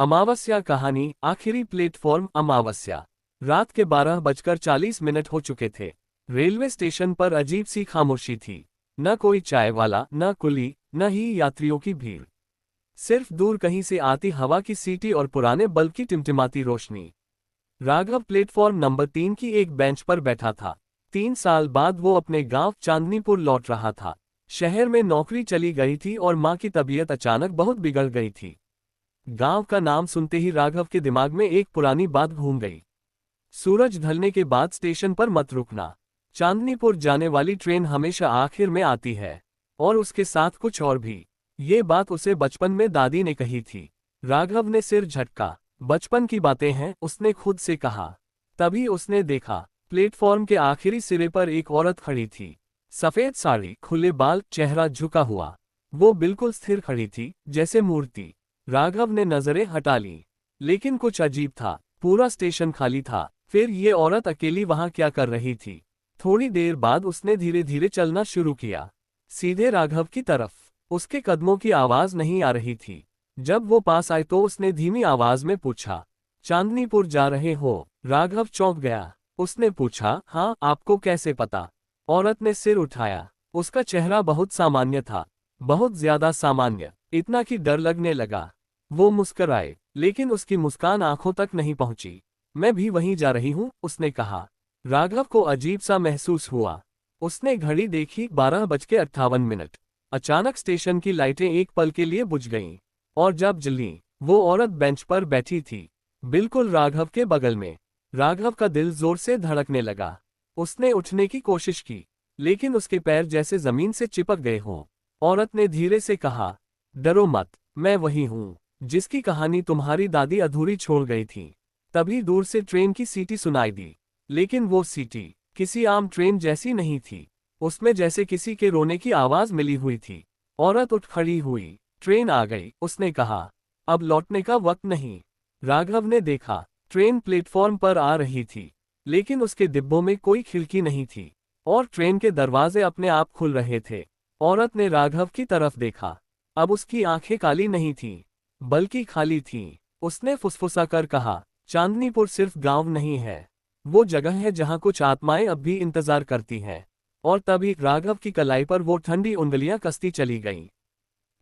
अमावस्या कहानी आखिरी प्लेटफॉर्म अमावस्या। रात के 12:40 हो चुके थे। रेलवे स्टेशन पर अजीब सी खामोशी थी। न कोई चाय वाला, न कुली, न ही यात्रियों की भीड़। सिर्फ दूर कहीं से आती हवा की सीटी और पुराने बल्ब की टिमटिमाती रोशनी। राघव प्लेटफॉर्म नंबर 3 की एक बेंच पर बैठा था। 3 साल बाद वो अपने गांव चांदनीपुर लौट रहा था। शहर में नौकरी चली गई थी और मां की तबीयत अचानक बहुत बिगड़ गई थी। गांव का नाम सुनते ही राघव के दिमाग में एक पुरानी बात घूम गई। सूरज ढलने के बाद स्टेशन पर मत रुकना। चांदनीपुर जाने वाली ट्रेन हमेशा आखिर में आती है। और उसके साथ कुछ और भी। ये बात उसे बचपन में दादी ने कही थी। राघव ने सिर झटका। बचपन की बातें हैं, उसने खुद से कहा। तभी उसने देखा, प्लेटफॉर्म के आखिरी सिरे पर एक औरत खड़ी थी। सफेद साड़ी, खुले बाल, चेहरा झुका हुआ। वो बिल्कुल स्थिर खड़ी थी, जैसे मूर्ति। राघव ने नजरें हटा ली। लेकिन कुछ अजीब था। पूरा स्टेशन खाली था। फिर ये औरत अकेली वहां क्या कर रही थी? थोड़ी देर बाद उसने धीरे धीरे चलना शुरू किया, सीधे राघव की तरफ। उसके कदमों की आवाज नहीं आ रही थी। जब वो पास आए तो उसने धीमी आवाज में पूछा, चांदनीपुर जा रहे हो? राघव चौंक गया। उसने पूछा, हाँ, आपको कैसे पता? औरत ने सिर उठाया। उसका चेहरा बहुत सामान्य था, बहुत ज्यादा सामान्य, इतना कि डर लगने लगा। वो मुस्कुराए, लेकिन उसकी मुस्कान आंखों तक नहीं पहुंची। मैं भी वहीं जा रही हूं, उसने कहा। राघव को अजीब सा महसूस हुआ। उसने घड़ी देखी, 12:58। अचानक स्टेशन की लाइटें एक पल के लिए बुझ गईं। और जब जली, वो औरत बेंच पर बैठी थी, बिल्कुल राघव के बगल में। राघव का दिल जोर से धड़कने लगा। उसने उठने की कोशिश की, लेकिन उसके पैर जैसे जमीन से चिपक गए हों। औरत ने धीरे से कहा, डरो मत, मैं वही हूं जिसकी कहानी तुम्हारी दादी अधूरी छोड़ गई थी। तभी दूर से ट्रेन की सीटी सुनाई दी। लेकिन वो सीटी किसी आम ट्रेन जैसी नहीं थी। उसमें जैसे किसी के रोने की आवाज मिली हुई थी। औरत उठ खड़ी हुई। ट्रेन आ गई, उसने कहा। अब लौटने का वक्त नहीं। राघव ने देखा, ट्रेन प्लेटफॉर्म पर आ रही थी, लेकिन उसके डिब्बों में कोई खिड़की नहीं थी। और ट्रेन के दरवाजे अपने आप खुल रहे थे। औरत ने राघव की तरफ देखा। अब उसकी आंखें काली नहीं थीं, बल्कि खाली थीं। उसने फुसफुसाकर कहा, चांदनीपुर सिर्फ गांव नहीं है, वो जगह है जहां कुछ आत्माएं अब भी इंतजार करती हैं। और तभी राघव की कलाई पर वो ठंडी उंगलियां कसती चली गईं।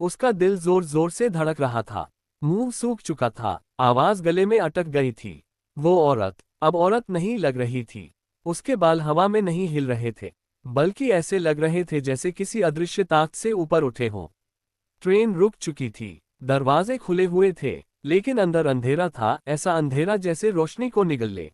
उसका दिल जोर जोर से धड़क रहा था। मुंह सूख चुका था, आवाज गले में अटक गई थी। वो औरत अब औरत नहीं लग रही थी। उसके बाल हवा में नहीं हिल रहे थे, बल्कि ऐसे लग रहे थे जैसे किसी अदृश्य ताकत से ऊपर उठे हों। ट्रेन रुक चुकी थी। दरवाजे खुले हुए थे, लेकिन अंदर अंधेरा था, ऐसा अंधेरा जैसे रोशनी को निगल ले।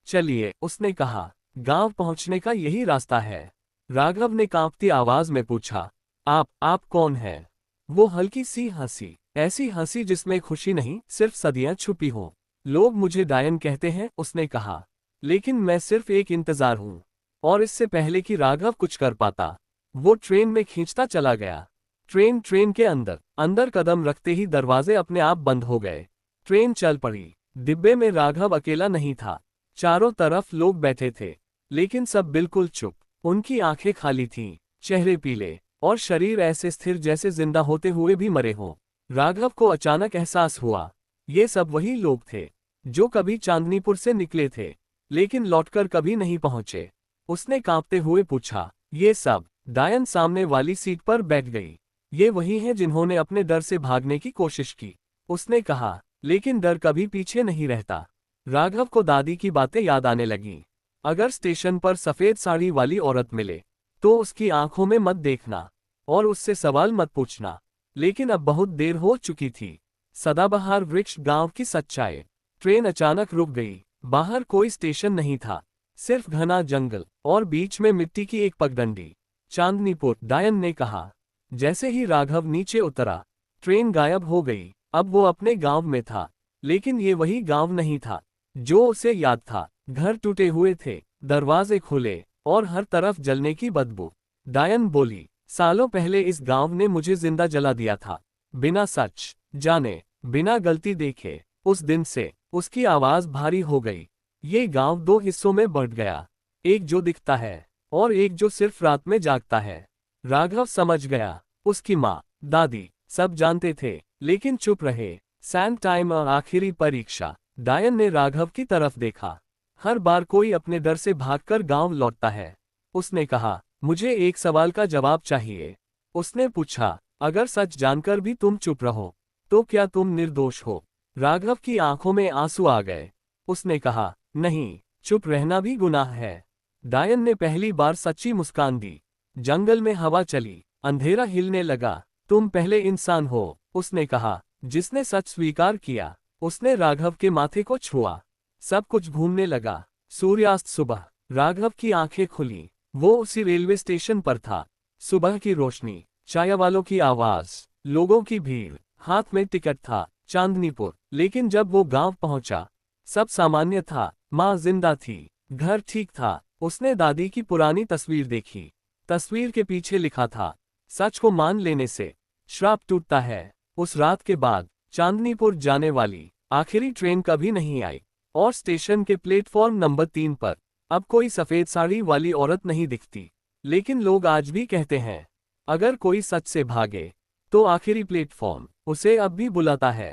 चलिए, उसने कहा, गांव पहुंचने का यही रास्ता है। राघव ने कांपती आवाज में पूछा, आप कौन हैं? वो हल्की सी हंसी, ऐसी हंसी जिसमें खुशी नहीं, सिर्फ सदियां छुपी हों। लोग मुझे डायन कहते हैं, उसने कहा, लेकिन मैं सिर्फ एक इंतजार हूं। और इससे पहले कि राघव कुछ कर पाता, वो ट्रेन में खींचता चला गया। ट्रेन के अंदर कदम रखते ही दरवाजे अपने आप बंद हो गए। ट्रेन चल पड़ी। डिब्बे में राघव अकेला नहीं था। चारों तरफ लोग बैठे थे, लेकिन सब बिल्कुल चुप। उनकी आंखें खाली थीं, चेहरे पीले, और शरीर ऐसे स्थिर जैसे जिंदा होते हुए भी मरे हों। राघव को अचानक एहसास हुआ, ये सब वही लोग थे जो कभी चांदनीपुर से निकले थे, लेकिन लौटकर कभी नहीं पहुंचे। उसने कांपते हुए पूछा, ये सब? डायन सामने वाली सीट पर बैठ गई। ये वही हैं जिन्होंने अपने डर से भागने की कोशिश की, उसने कहा, लेकिन डर कभी पीछे नहीं रहता। राघव को दादी की बातें याद आने लगीं। अगर स्टेशन पर सफेद साड़ी वाली औरत मिले, तो उसकी आंखों में मत देखना और उससे सवाल मत पूछना। लेकिन अब बहुत देर हो चुकी थी। सदाबहार वृक्ष, गांव की सच्चाई। ट्रेन अचानक रुक गई। बाहर कोई स्टेशन नहीं था, सिर्फ घना जंगल और बीच में मिट्टी की एक पगडंडी। चांदनीपुर, डायन ने कहा। जैसे ही राघव नीचे उतरा, ट्रेन गायब हो गई। अब वो अपने गांव में था, लेकिन ये वही गांव नहीं था जो उसे याद था। घर टूटे हुए थे, दरवाजे खुले, और हर तरफ जलने की बदबू। डायन बोली, सालों पहले इस गांव ने मुझे जिंदा जला दिया था, बिना सच जाने, बिना गलती देखे। उस दिन से उसकी आवाज भारी हो गई। ये गांव दो हिस्सों में बढ़ गया, एक जो दिखता है और एक जो सिर्फ रात में जागता है। राघव समझ गया। उसकी माँ, दादी सब जानते थे, लेकिन चुप रहे। सैंड टाइम और आखिरी परीक्षा। डायन ने राघव की तरफ देखा। हर बार कोई अपने डर से भागकर गांव लौटता है। उसने कहा, मुझे एक सवाल का जवाब चाहिए। उसने पूछा, अगर सच जानकर भी तुम चुप रहो, तो क्या तुम निर्दोष हो? राघव की आंखों में आंसू आ गए। उसने कहा, नहीं, चुप रहना भी गुनाह है। डायन ने पहली बार सच्ची मुस्कान दी। जंगल में हवा चली, अंधेरा हिलने लगा। तुम पहले इंसान हो, उसने कहा, जिसने सच स्वीकार किया। उसने राघव के माथे को छुआ। सब कुछ घूमने लगा। सूर्यास्त सुबह। राघव की आंखें खुली। वो उसी रेलवे स्टेशन पर था। सुबह की रोशनी, चाय वालों की आवाज, लोगों की भीड़। हाथ में टिकट था, चांदनीपुर। लेकिन जब वो गांव पहुंचा, सब सामान्य था। माँ जिंदा थी, घर ठीक था। उसने दादी की पुरानी तस्वीर देखी। तस्वीर के पीछे लिखा था, सच को मान लेने से श्राप टूटता है। उस रात के बाद चांदनीपुर जाने वाली आखिरी ट्रेन कभी नहीं आई। और स्टेशन के प्लेटफॉर्म नंबर 3 पर अब कोई सफेद साड़ी वाली औरत नहीं दिखती। लेकिन लोग आज भी कहते हैं, अगर कोई सच से भागे, तो आखिरी प्लेटफॉर्म उसे अब भी बुलाता है।